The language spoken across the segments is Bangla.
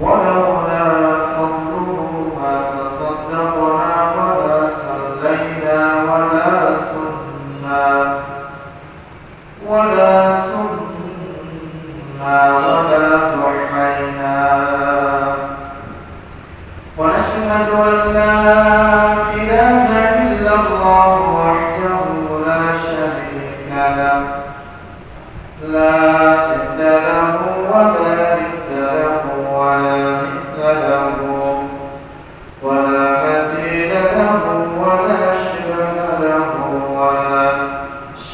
ولولا فضله ما تصدقنا ولا صلينا ولا صمنا ولا ضحينا ونشهد أن لا إله إلا الله وحده لا شريك له لا جد له ولا ند له ولا مثل له ولا مثيل له ولا شبه له ولا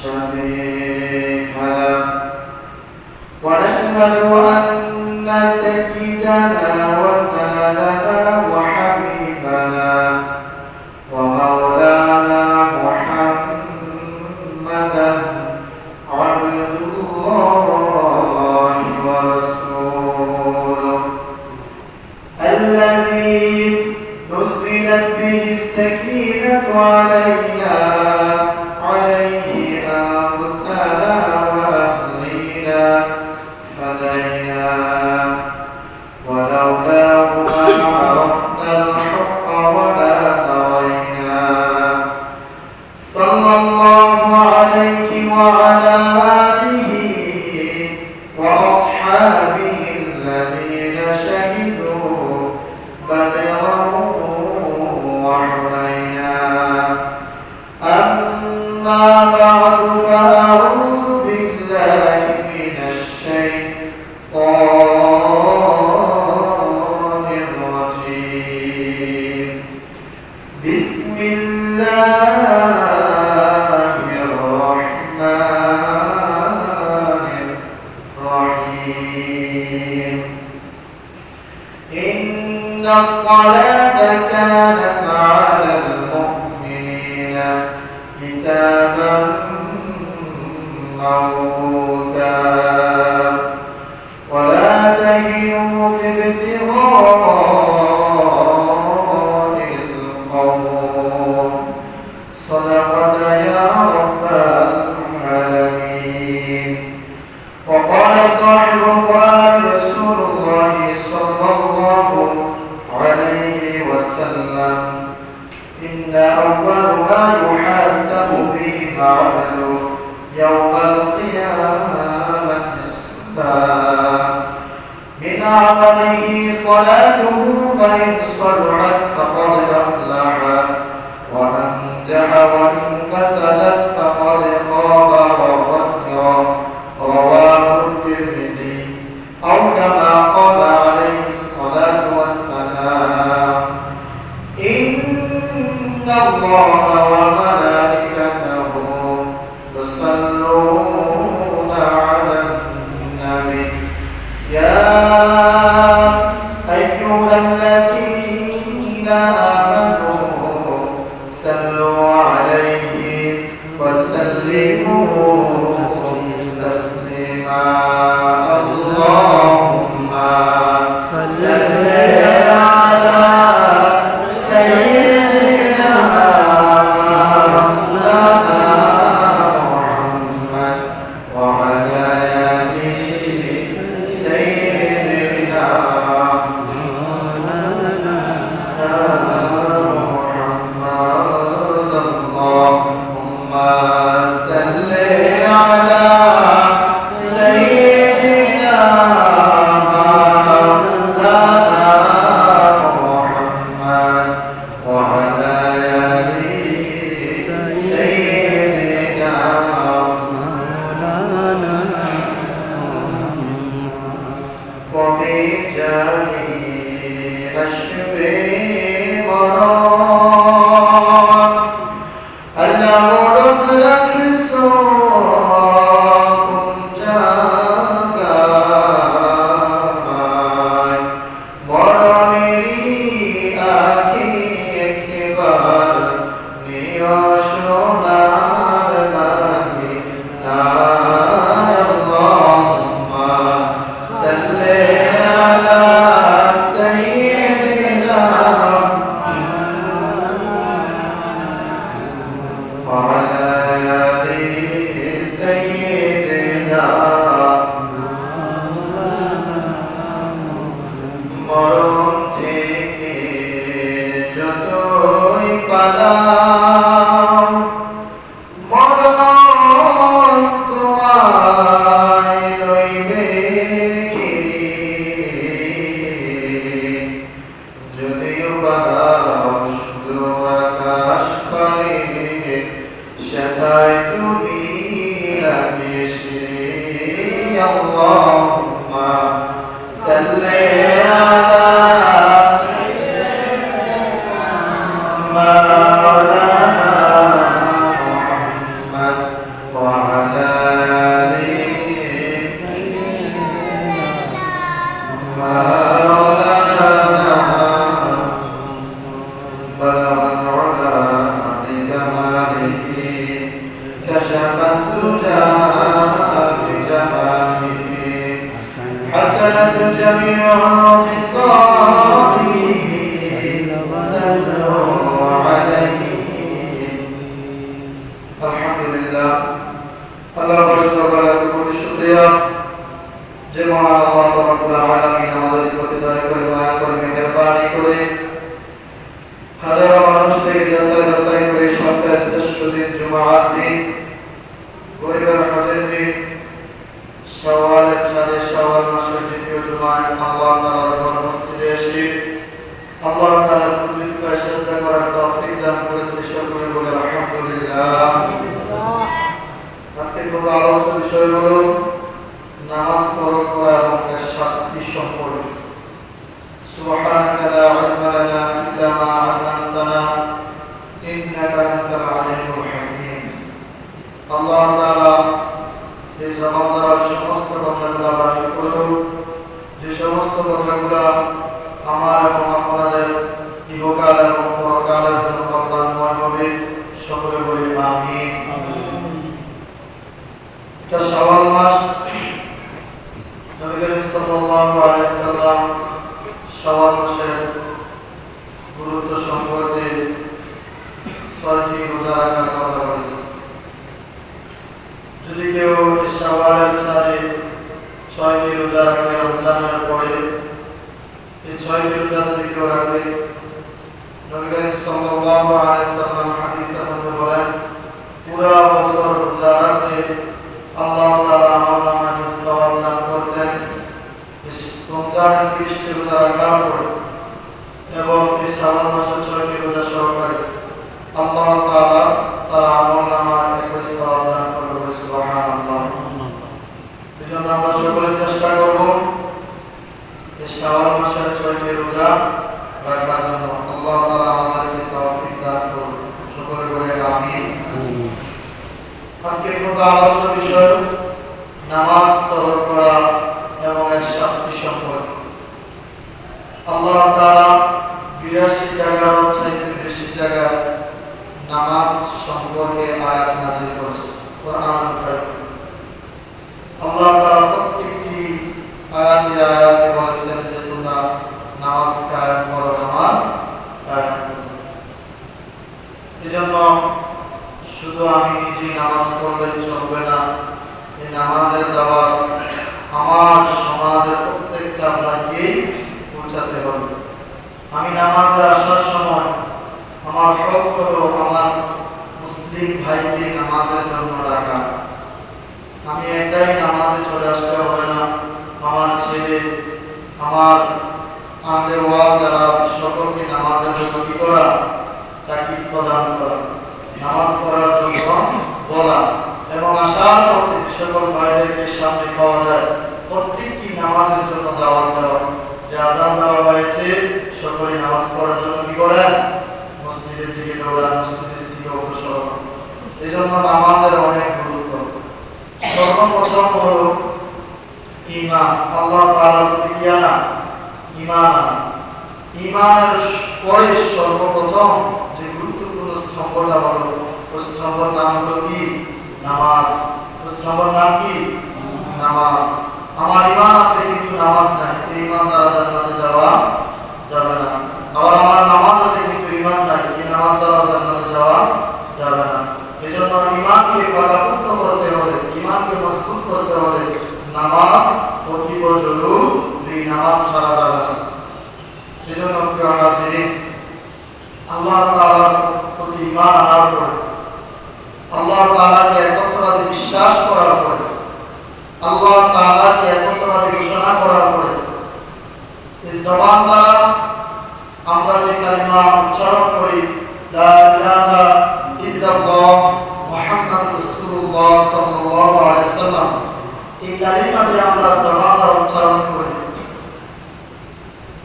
شبيه له ونشهد أن سيدنا وسندنا وحبيبنا ومولانا محمدا عبد الله ورسوله الذي نزلت به السكينة عليه أنفسنا وأهلينا فدينا ولولاه ما عرفنا الحق ولا طوينا صلى الله عليه وعلى آله وأصحابه الذين شهدوا بدرا وحنينا أما بعد فأعوذ بالله من الشيطان الرجيم بسم الله الرحمن الرحيم إن الصلاة كانت على المؤمنين كتابا موقوتا ولا تهنوا في ابتغاء القوم صدقت يا رب العالمين وقال صاحب القرآن رسول الله صلى الله عليه وسلم إن أول ما يحاسب به العبد يوم القيامة الصلاة من عمله صلاته فإن صلحت فقد أفلح وأنجح وإن فسدت فقد خاب وخسر رواه الترمذي أو كما قال عليه الصلاة والسلام إن الله وملائكته يصلون على النبي يا أيها الذين آمنوا صلوا عليه وسلموا تسليما اللهم صل على سيدنا محمد وعلى آل سيدنا مولانا محمد اللهم صل على سيدنا مولانا محمد وعلى آل سيدنا مولانا وبجميع الشبه مراد أنه رد الصوت جاكاي مرمي آكي اكبر نيوشونار ماني ناي اللهم صل على سيدنا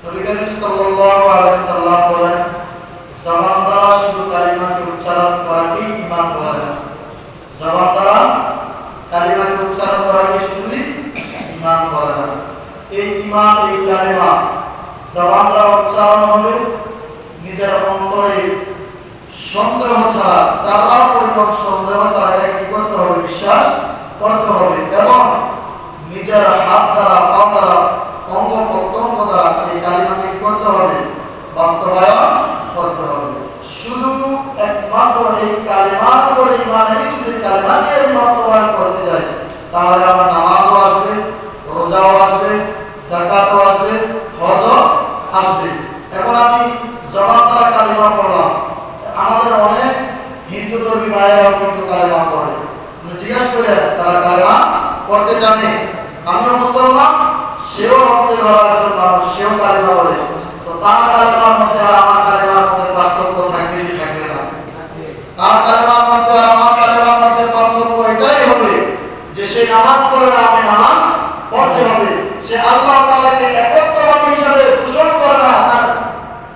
নবী করিম সাল্লাল্লাহু আলাইহি সাল্লাম বলেন, জবান দ্বারা শুধু কালিমাকে উচ্চারণ করাকেই ঈমান বলে না। জবান দ্বারা কালিমাকে উচ্চারণ করাকে শুধুই ঈমান বলে না। এই ঈমান, এই কালিমা জবান দ্বারা উচ্চারণ হবে, নিজের অন্তরে সন্দেহ ছাড়া, সারা পরিমাণ সন্দেহ ছাড়া এটাকে কি করতে হবে? বিশ্বাস করতে হবে। এবং নিজের হাত দ্বারা, পা দ্বারা, অঙ্গ প্রত্যঙ্গ দ্বারা এই কালিমাকে কি করতে হবে? বাস্তবায়ন করতে হবে। শুধু একমাত্র এই কালিমার উপরে ঈমান এনে যদি কালিমাকে আমি বাস্তবায়ন করতে যাই, তাহলে আমার নামাজও আসবে, রোজাও আসবে, যাকাতও আসবে, হজও আসবে। এখন আমি জবান দ্বারা কালিমা পড়লাম, আমাদের অনেক হিন্দু ধর্মী ভাইয়েরাও কিন্তু কালিমা পড়ে। জিজ্ঞেস করে তারা কালিমা পড়তে জানে, আমিও মুসলমান, সেও রক্তে ভরা একজন মানুষ, সেও কালিমা বলে। তো তার কালিমার মধ্যে আর আমার কালিমার মধ্যে পার্থক্য থাকবে কি থাকবে না? তার কালিমার মধ্যে আর আমার কালিমার মধ্যে পার্থক্য এটাই হবে যে সে নামাজ পড়ে না, আমি নামাজ পড়তে হবে। সে আল্লাহ তাআলাকে একত্ববাদী হিসেবে ঘোষণা করে না, তার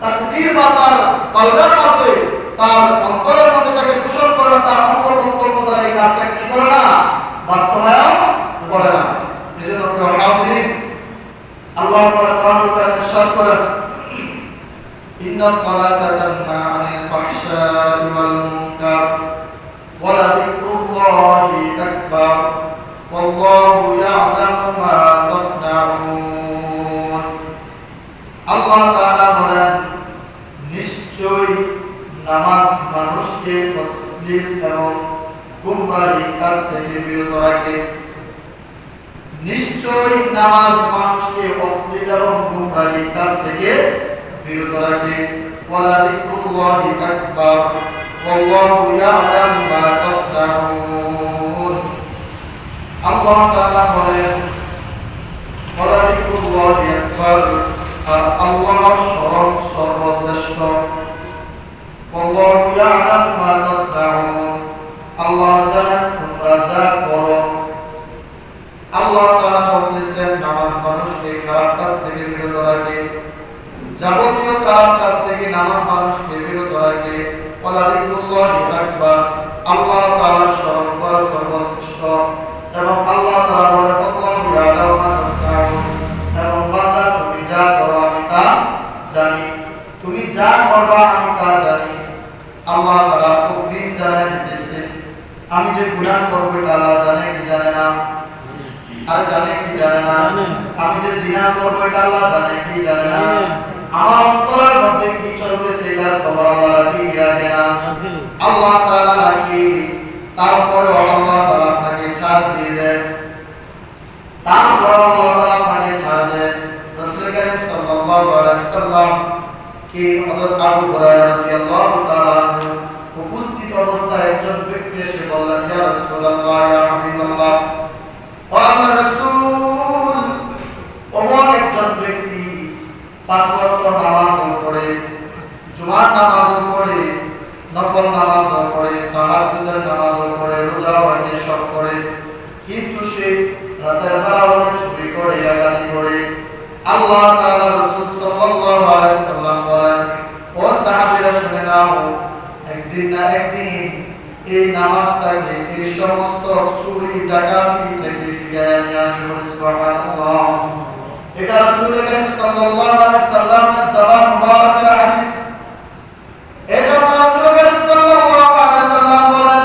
তাকদীর বা তার কলবের মধ্যে, তার অন্তরের মধ্যে তাকে ঘোষণা করে না, তার অন্তর প্রত্যক্ষ দ্বারা এই কাজটা কি করে না? বাস্তবায়ন করে না। এজন্য প্রিয় হাজিরিন, আল্লাহ তাআলা কোরআনুল কারীমে ইরশাদ করেন, ইন্নাস সালাতা তানহা আনিল ফাহশাই ওয়াল মুনকার ওয়া লাযিকরুল্লাহি আকবার ওয়াল্লাহু ইয়া'লামু মা তাসনাউন। আল্লাহ তাআলা বলেন, নিশ্চয়ই নামাজ মানুষকে অশ্লীল এবং গুমরাহী কাজ থেকে বিরত রাখে। নিশ্চয়ই নামাজ মানুষকে অশ্লীল এবং গুমরাহী কাজ থেকে বিরত রাখে। ওয়ালা যিকরুল্লাহি আকবার ওয়াল্লাহু ইয়া'লামু মা তাসনাউন। আল্লাহ তাআলা বলেন, ওয়ালা যিকরুল্লাহি আকবার, আর আল্লাহর স্মরণ সর্বশ্রেষ্ঠ। ওয়াল্লাহু ইয়া'লামু মা তাসনাউন, আল্লাহ জানেন তোমরা যা করো। আল্লাহ তাআলা বলতেছেন, নামাজ মানুষকে খারাপ কাজ থেকে বিরত রাখে, যাবতীয় খারাপ কাজ থেকে নামাজ মানুষকে বিরত রাখে। ওয়ালা যিকরুল্লাহি আকবার, আল্লাহ তাআলার স্মরণ করা সর্বশ্রেষ্ঠ। এবং আল্লাহ তাআলা বলেন, আল্লাহু ইয়া'লামু মা তাসনাউন, এবং বান্দা তুমি যা করো আমি তা জানি, তুমি যা করবা আমি তা জানি। আল্লাহ তাআলা অগ্রিম জানায় দিতেছে, আমি যে গুনাহ করব এটা আল্লাহ জানে কি জানে না? আর জানে কি জানে না? আমি যে জিনা করব এটা আল্লাহ জানে কি জানে না? আমার অন্তরের মধ্যে কি চলতেছে এটার খবর আল্লাহ রাখে কি রাখে না? আল্লাহ তাআলা রাখে। তারপরে আল্লাহ তাআলা আপনাকে ছাড় দিয়ে দেন, তারপরে আল্লাহ তাআলা আপনাকে ছাড় দেন। রাসূল কারীম সাল্লাল্লাহু আলাইহি সাল্লাম কে হযরত আবু হুরায়রা রাদিয়াল্লাহু তাআলা উপস্থিত অবস্থায় একজন ব্যক্তি এসে বললেন, ইয়া রাসূলুল্লাহ, ইয়া হাবিবাল্লাহ, ও আল্লাহর রাসূল, অমুক একজন ব্যক্তি পাঁচ ওয়াক্ত নামাজও পড়ে, জুমার নামাজও পড়ে, নফল নামাজও পড়ে, তাহাজ্জুদের নামাজও পড়ে, রোজাও রাখে, সব করে, কিন্তু সে রাতের বেলা হলে চুরি করে, ডাকাতি করে। আল্লাহ তাআলা রাসূল সাল্লাল্লাহু আলাইহি সাল্লাম বলেন, ও সাহাবীরা শুনে নাও, একদিন না একদিন এই নামাজটাকে এই সমস্ত চুরি ডাকাতি থেকে ফিরিয়ে নিয়ে আসবে। সুবহানাল্লাহ। এটা রাসূল কারীম সাল্লাল্লাহু আলাইহি সাল্লামের জবান মুবারকের হাদিস। এজন্য রাসূল কারীম সাল্লাল্লাহু আলাইহি সাল্লাম বলেন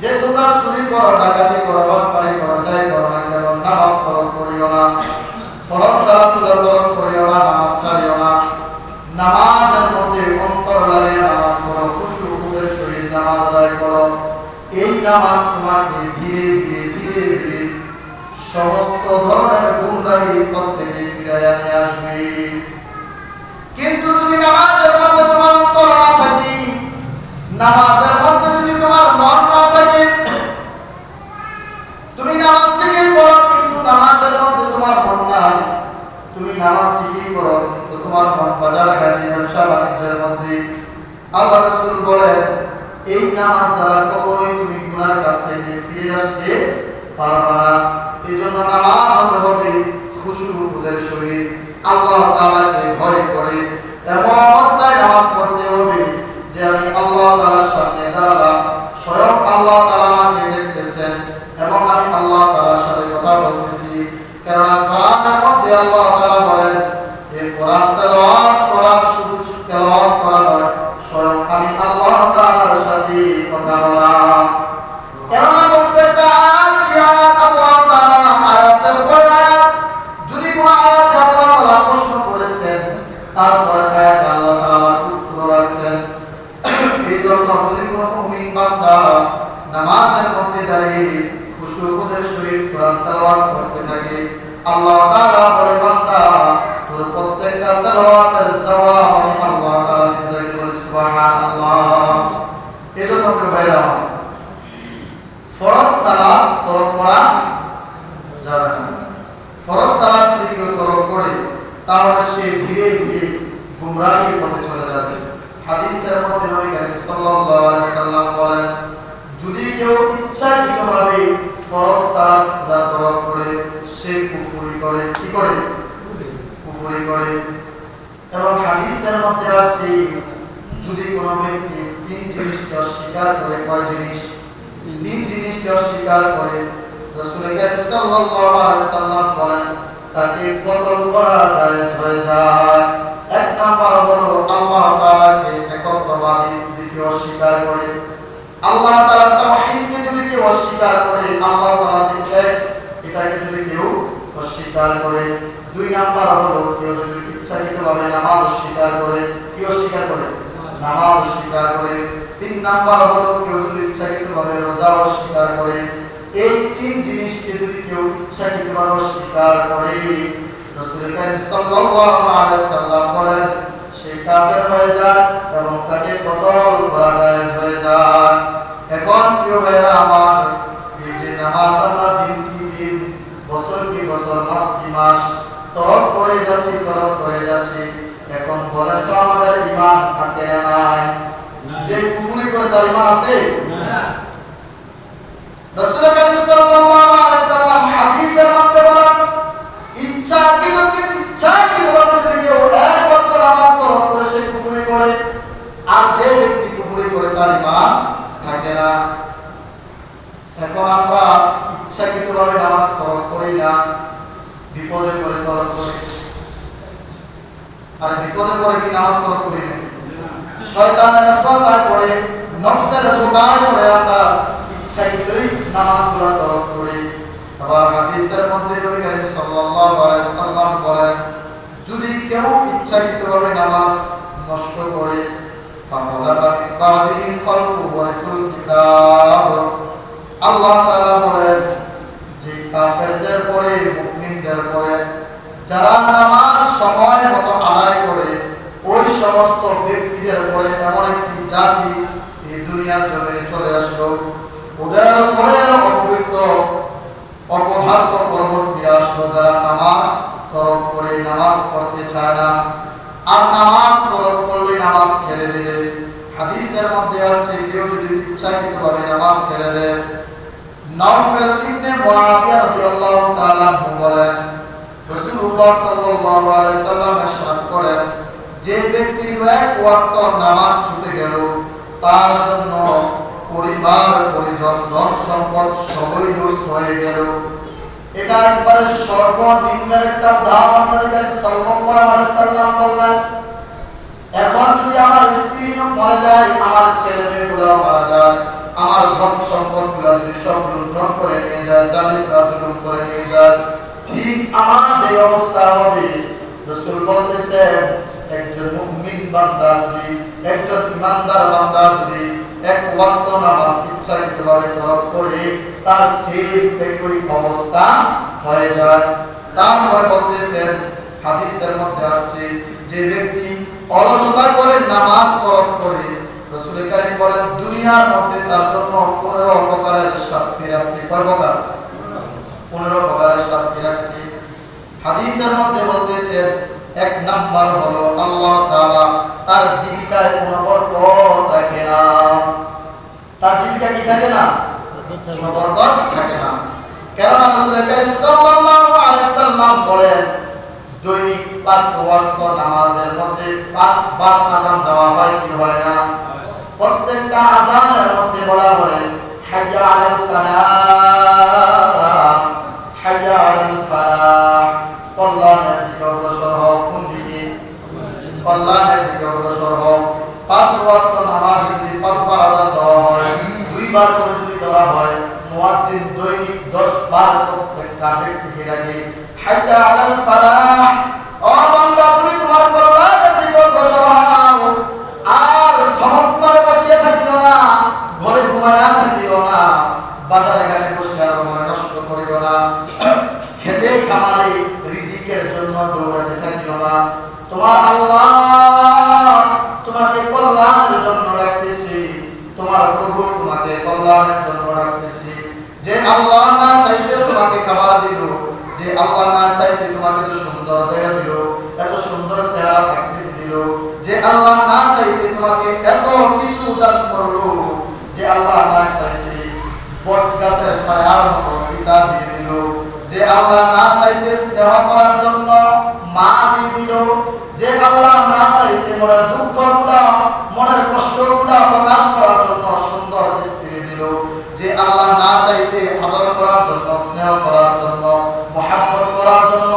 যে তোমরা চুরি করো, ডাকাতি করো, বাটপারি করো, যাই করো না কেন, নামাজ পড়ো করিও না, ফরজ সালাতুল তরক করিও না, নামাজ ছাড়িও না। নামাজের মধ্যে অন্তর লাগে নামাজ পড়ো, খুশুউদের সহিত নামাজ আদায় করো। এই নামাজ তোমাকে ধীরে ধীরে ধীরে ধীরে সমস্ত ধরনের গুমরাহি পথ থেকে ফিরাইয়া নিয়ে আসবে। কিন্তু যদি নামাজের মধ্যে তোমার অন্তর না থাকে, নামাজের মধ্যে যদি তোমার মন না থাকে, তুমি নামাজ ঠিকই পড়ো কিন্তু নামাজের মধ্যে তোমার মন নাই, তুমি নামাজ ঠিকই করো কিন্তু তোমার মন বাজার ঘাটি ব্যবসা বাণিজ্যের মধ্যে, আল্লাহ রাসূল বলেন এই নামাজ দ্বারা কখনোই তুমি গুনার কাছ থেকে ফিরে আসতে পারবে না। এজন্য নামাজ হতে হবে খুশুউদের সহিত, আল্লাহ তাআলাকে ভয় করে এমন অবস্থায় নামাজ পড়তে হবে যে আমি আল্লাহ তাআলার সামনে দাঁড়ালাম, স্বয়ং আল্লাহ তাআলা আমাকে দেখতেছেন এবং আমি আল্লাহ তাআলার সাথে কথা বলতেছি। কারণ কোরআনের মধ্যে আল্লাহ তাআলা বলেন এই কোরআন তেলাওয়াত করা শুধু তেলাওয়াত করা নয়, স্বয়ং আমি আল্লাহ তাআলার সাথে কথা বলা। কেননা প্রত্যেকটা আয়াত কি আয়াত আল্লাহ তাআলা আয়াতের পরে আয়াত, যদি কোনো আয়াতে আল্লাহ তাআলা প্রশ্ন করেছেন তারপরে আয়াতে আল্লাহ তাআলা উত্তর রাখছেন। এই জন্য যদি কোনো মুমিন বান্দা নামাজের মধ্যে দাঁড়িয়ে খুশুর সহিত কোরআন তেলাওয়াত করতে থাকে, আল্লাহ তাআলা বলে বান্দা তোর প্রত্যেকটা তেলাওয়াতের জবাব আমি আল্লাহ তাআলা দিতে থাকি। বলে সুবহানাল্লাহ। এজন্য প্রিয় ভাইরা আমার, ফরজ সালাত তরক করা যাবে না। ফরজ সালাত যদি কেউ তরক করে তাহলে সে ধীরে ধীরে গুমরাহির পথে চলে যাবে। হাদিসের মধ্যে নবী করিম সাল্লাল্লাহু আলাইহি সাল্লাম বলেন, যদি কেউ ইচ্ছাকৃতভাবে ফরজ সালাত তরক করে সে কুফরি করে। কি করে? কুফরি করে। এবং হাদিসের মধ্যে আসছে যদি কোনো ব্যক্তি তিন জিনিসকে অস্বীকার করে, কয় জিনিস? তিন জিনিসকে অস্বীকার করে, রাসূল করিম সাল্লাল্লাহু আলাইহি সাল্লাম বলেন তাকে কতল করা জায়েজ হয়ে যায়। এক নাম্বার হলো আল্লাহ তাআলাকে একত্ববাদী যদি কেউ অস্বীকার করে, আল্লাহ তাআলার তাওহীদকে যদি কেউ অস্বীকার করে, আল্লাহ তাআলা যে এক এটাকে যদি কেউ অস্বীকার করে। দুই নাম্বার হলো কেউ যদি ইচ্ছাকৃতভাবে নামাজ অস্বীকার করে। কি অস্বীকার করে? নামাজ অস্বীকার করে। তিন নাম্বার হলো কেউ যদি ইচ্ছাকৃতভাবে রোজা অস্বীকার করে। এই তিন জিনিসকে যদি কেউ ইচ্ছাকৃতভাবে অস্বীকার করে, রাসূল করিম সাল্লাল্লাহু আলাইহি সাল্লাম বলেন সে কাফের হয়ে যায় এবং তাকে কতল করা জায়েজ হয়ে যায়। এখন প্রিয় ভাইরা আমার, এই যে নামাজ আমরা দিন কি দিন, বছর কি বছর, মাস কি মাস তরক করে যাচ্ছি, এখন বলেন তো আমাদের ঈমান আছে না নাই? যে কুফরি করে তার ঈমান আছে না? রাসূল করিম সাল্লাল্লাহু আলাইহি সাল্লাম হাদিসের মধ্যে বলেন ইচ্ছাকৃতভাবে যদি কেউ এক ওয়াক্ত নামাজ তরক করে সে কুফরি করে, আর যে ব্যক্তি কুফরি করে তার ঈমান থাকে না। এখন আমরা ইচ্ছাকৃতভাবে নামাজ তরক করি না, বিপদে পড়ে তরক করি। আর বিপদে পড়ে কি নামাজ তরক করি না? শয়তানের ওয়াসওয়াসায় পড়ে, নফসের ধোঁকায় পড়ে আমরা ইচ্ছাকৃতই নামাজগুলো তরক করি। আবার হাদিসের মধ্যে নবী করিম সাল্লাল্লাহু আলাইহি সাল্লাম বলেন যদি কেউ ইচ্ছাকৃতভাবে নামাজ নষ্ট করে, ফাখলাফা মিন বাদিহিম খালফু ওয়ারিসুল কিতাব, আল্লাহ তাআলা বলেন যে কাফেরদের পরে, মুমিনদের পরে যারা নামাজ সময় মতো আদায় করে, ওই সমস্ত ব্যক্তিদের পরে এমন একটি জাতি এই দুনিয়ার জমিনে চলে আসলো, ওদের পরে অপবিত্র অপদার্থ পরবর্তীরা আসলো যারা নামাজ তরক করে, নামাজ পড়তে চায় না, আর নামাজ তরক করলে নামাজ ছেড়ে দিলে। হাদিসের মধ্যে আসছে কেউ যদি ইচ্ছাকৃতভাবে নামাজ ছেড়ে দেয়, নাওফাল ইবনে মুআবিয়া রাদিয়াল্লাহু তাআলা আনহু বলেন রাসূলুল্লাহ সাল্লাল্লাহু আলাইহি সাল্লাম ইরশাদ করেন যে ব্যক্তির এক ওয়াক্ত নামাজ ছুটে গেল তার জন্য পরিবার, পরিজন, ধন সম্পদ সবই নষ্ট হয়ে গেল। এটা একবারে সর্বনিম্নের একটা উদাহরণ নবী সাল্লাল্লাহু আলাইহি সাল্লাম বললেন। এখন যদি আমার স্ত্রী মারা যায়, আমার ছেলে মেয়েগুলো মারা যায়, আমার ধন সম্পদগুলো যদি সব লুণ্ঠন করে নিয়ে যায়, জালিমরা জুলুম করে নিয়ে যায়, ঠিক আমার যে অবস্থা হবে, রাসূল বলতেছেন একজন মুমিন বান্দা যদি, একজন ইমানদার বান্দা যদি এক ওয়াক্ত নামাজ ইচ্ছাকৃতভাবে তরক করে, তার সেই একই অবস্থা হয়ে যায়। তারপরে বলতেছেন হাদিসের মধ্যে আসছে যে ব্যক্তি অলসতা করে নামাজ তরক করে, রাসূল কারীম বলেন দুনিয়ার মধ্যে তার জন্য 15 প্রকারের শাস্তি রাখছে। কয় প্রকার? 15 প্রকারের শাস্তি রাখছে। হাদিসের মধ্যে বলতেছেন এক নাম্বার হলো আল্লাহ তাআলা তার জীবিকায় কোনো বরকত রাখে না। তার জীবিকা কি থাকে না? কোনো বরকত থাকে না। কারণ রাসূল কারীম সাল্লাল্লাহু আলাইহি সাল্লাম বলেন দৈনিক পাঁচ ওয়াক্ত নামাজের মধ্যে 5 বার আযান দেওয়া হয় কি হয় না? প্রত্যেকটা আযানের মধ্যে বলা হয় হাইয়া আলাল ফালাহ, হাইয়া আলাল ফালাহ, কল্যাণের দিকে অগ্রসর হও। কোন দিকে? কল্যাণের দিকে অগ্রসর হও। 5 ওয়াক্ত নামাজ যদি 5 বার আযান দেওয়া হয়, 2 বার করে যদি দেওয়া হয়, মুয়াজ্জিন দৈনিক 10 বার প্রত্যেকটা ব্যক্তিকে ডাকে হাইয়া আলাল ফালাহ, ও বান্দা তুমি তোমার কল্যাণের দিকে অগ্রসর হও। আর ধমক মারে বসে থাকিও না, ঘরে ঘুমায়া থাকিও না, বাজারে ঘাটে বসে আর সময় নষ্ট করিও না, খেতে খামারে রিজিকের জন্য দৌড়াতে থাকিও না। তোমার আল্লাহ তোমাকে কল্যাণের জন্য ডাকতেছে, তোমার প্রভু তোমাকে কল্যাণের জন্য ডাকতেছে। যে আল্লাহ না চাইতে তোমাকে খাবার দিল, যে আল্লাহ না চাইতে তোমাকে তো সুন্দর দেহ দিল, এত সুন্দর চেহারা আকৃতি দিল, যে আল্লাহ না চাইতে তোমাকে এত কিছু দান করলো, যে আল্লাহ না চাইতে বট গাছের ছায়ার মতো পিতা দিয়ে দিল, যে আল্লাহ না চাইতে স্নেহ করার জন্য মা দিয়ে দিল, যে আল্লাহ না চাইতে মনের দুঃখগুলা মনের কষ্টগুলা প্রকাশ করার জন্য সুন্দর স্ত্রী দিল, যে আল্লাহ না চাইতে আদর করার জন্য স্নেহ করার জন্য মহব্বত করার জন্য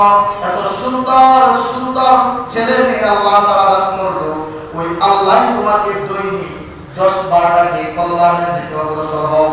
এত সুন্দর সুন্দর ছেলে মেয়ে আল্লাহ তাআলা দান করলো, ওই আল্লাহ তোমাকে দৈনিক 10 বার ডাকে কল্যাণের দিকে অগ্রসর হও।